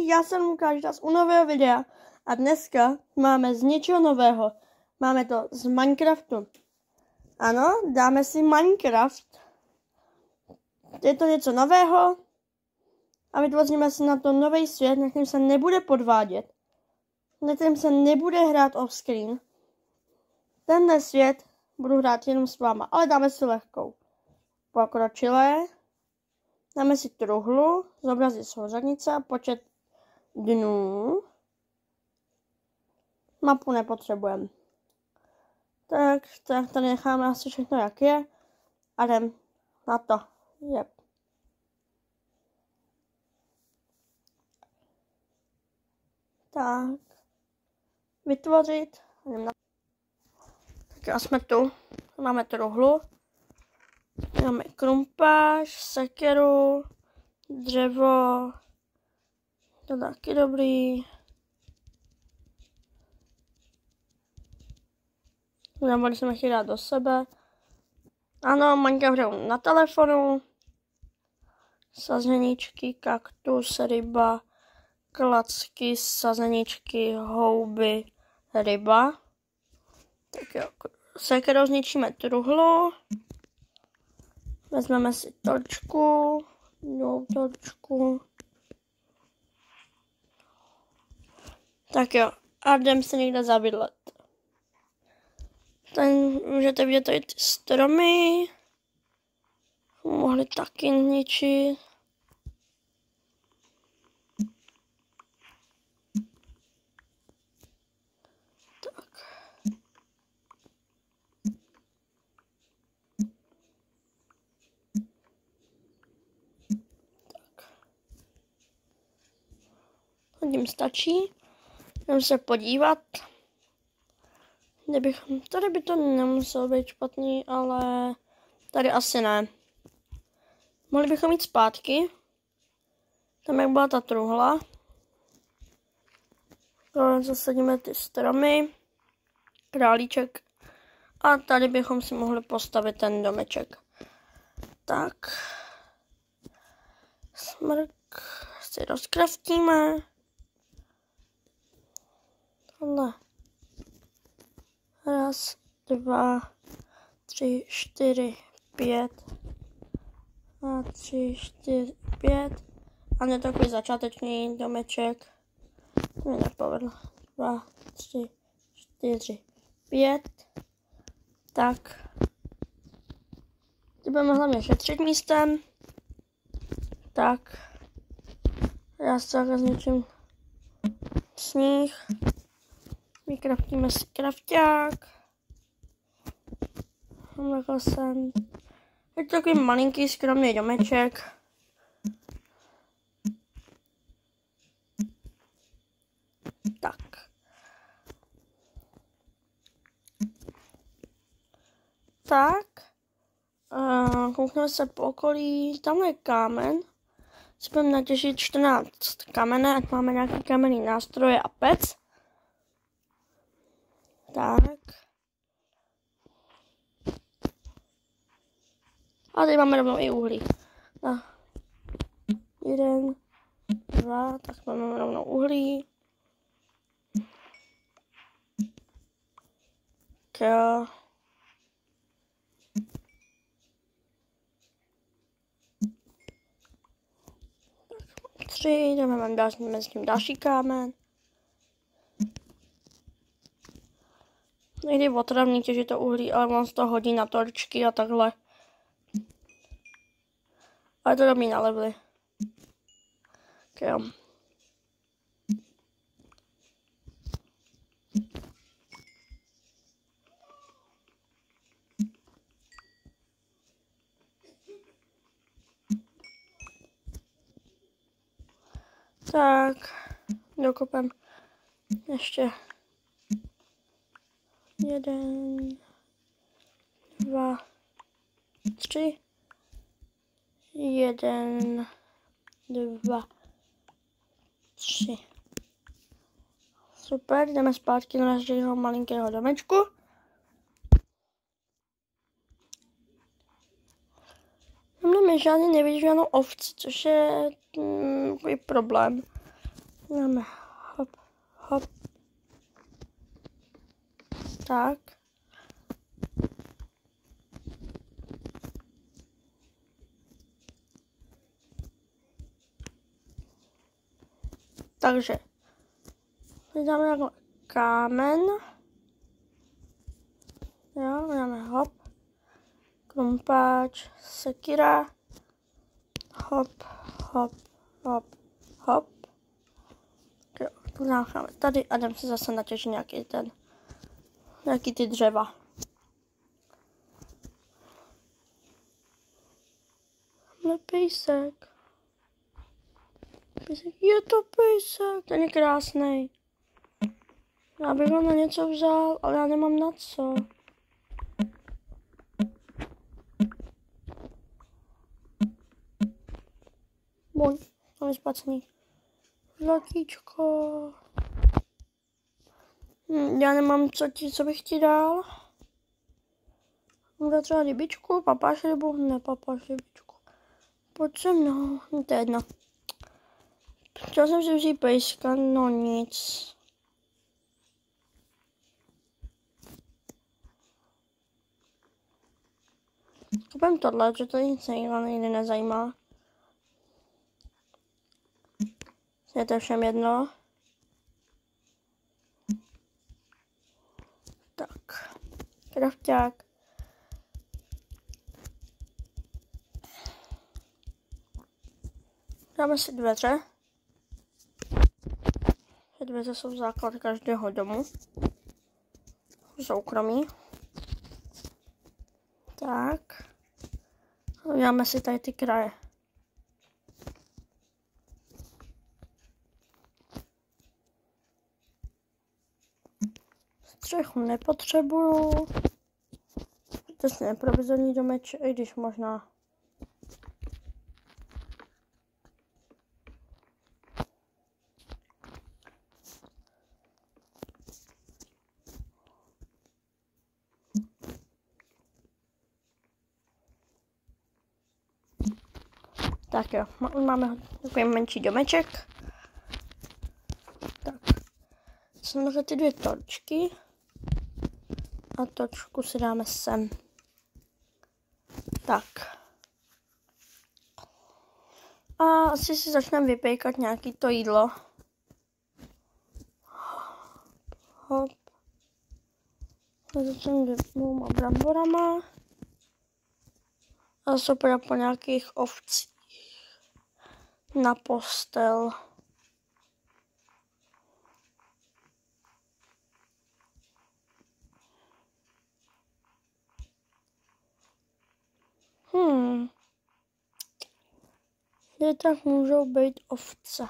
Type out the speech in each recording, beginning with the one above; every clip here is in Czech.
já jsem ukážu zase u nového videa a dneska máme z něčeho nového. Máme to z Minecraftu. Ano, dáme si Minecraft. Je to něco nového a vytvoříme si na to nový svět, na kterým se nebude podvádět. Na kterým se nebude hrát off-screen. Tenhle svět budu hrát jenom s váma, ale dáme si lehkou. Pokročilé. Dáme si truhlu, zobrazit souřadnice a počet dnů. Mapu nepotřebujeme. Tak tady necháme asi všechno jak je. A jdem na to. Yep. Tak. Vytvořit. Tak a jsme tu. Máme truhlu. Máme krumpář, sekeru, dřevo. To taky dobrý. Nebo jsme chtěli dát do sebe. Ano, Minecraft hraju na telefonu. Sazeničky, kaktus, ryba, klacky, sazeničky, houby, ryba. Tak jo, sekerou zničíme truhlu. Vezmeme si torčku, druhou torčku. Tak jo, a jdem se někde zabydlet. Můžete vidět tady ty stromy. Mohli taky zničit. Tak. Hodím stačí. Jdem se podívat. Tady by to nemuselo být špatný, ale tady asi ne. Mohli bychom jít zpátky. Tam jak byla ta truhla. Zasadíme ty stromy. Králíček. A tady bychom si mohli postavit ten domeček. Tak. Smrk si rozkraftíme. Tohle. 1, 2, 3, 4, 5. 2, 3, 4, 5. A ne takový začáteční domeček. To mi nepovedlo. 2, 3, 4, 5. Tak. Teď budeme hlavně šetřit místem. Tak. Já si takhle zničím sníh. Vykraftíme si krafťák. Takhle jsem. Je to takový malinký skromný domeček. Tak. Tak. Koukneme se po okolí. Tamhle je kámen. Si budeme natěžit 14 kamene, ať máme nějaký kamenný nástroje a pec. Tak. A tady máme rovnou i uhlí. 1, 2, tak máme rovnou uhlí. Jo. 3, jdeme mezi tím další kámen. Někdy otravný těžit to uhlí, ale on se to hodí na torčky a takhle. Ale to dobrý na levely. Jo. Tak, dokopem ještě 1, 2, 3, 1, 2, 3. Super, jdeme zpátky do našeho malinkého domečku. Nemáme žádný nevyžívanou ovci, což je takový problém. Dáme hop, hop. Tak. Takže dáme jako kámen. Jo, dáme hop. Krumpáč, sekira. Hop, hop, hop, hop. Jo, to necháme tady a jdem si zase natěžit nějaký ty dřeva. Máme pejsek. Je to pejsek, ten je krásný. Já bych ho na něco vzal, ale já nemám na co. Buď, tam je spacený. Zlatíčko. Já nemám co bych ti dal. Můžu třeba rybičku, papáš rybu, nepapáš rybičku. Pojď se mnou, to je jedno. Chtěl jsem si vzít pejska, no nic. Koupím tohle, že to nic nikdy nezajímá. Je to všem jedno. Tak, krafťák. Dáme si dveře. Dveře jsou základ každého domu. Soukromí. Tak. Dáme si tady ty kraje. Střechu nepotřebuju. To je neprovizorní domeček, i když možná. Tak jo, máme takový menší domeček. Tak, samozřejmě ty dvě točky. A točku si dáme sem. Tak. A asi si začneme vypékat nějaký to jídlo. Hop. Začneme dvěma bramborama. A super po nějakých ovcích. Na postel. Kde tak můžou být ovce?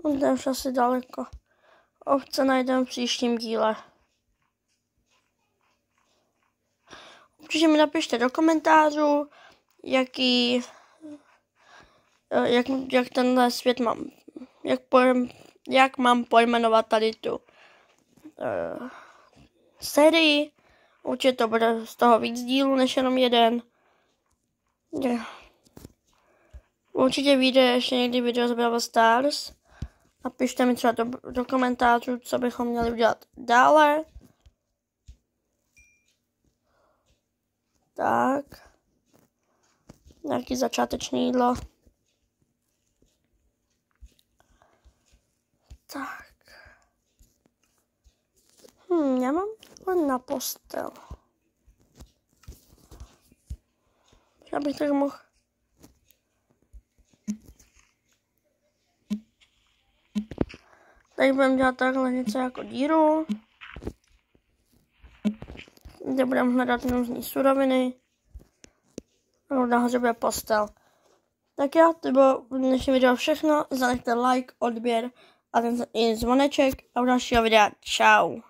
To je už asi daleko. Ovce najdeme v příštím díle. Určitě mi napište do komentářů, jak tenhle svět mám, jak mám pojmenovat tady tu sérii. Určitě to bude z toho víc dílů než jenom jeden. Určitě vyjde ještě někdy video z Brawl Stars. Napište mi třeba do komentářů, co bychom měli udělat dále. Tak. Nějaký začáteční jídlo. Tak. Já mám len na postel. Já bych tak mohl. Tady budeme dělat takhle něco jako díru. Kde budeme hledat různé suroviny. A nahoře bude postel. Tak jo, to bylo v dnešním videu všechno. Zanechte like, odběr a ten zvoneček a u dalšího videa. Čau.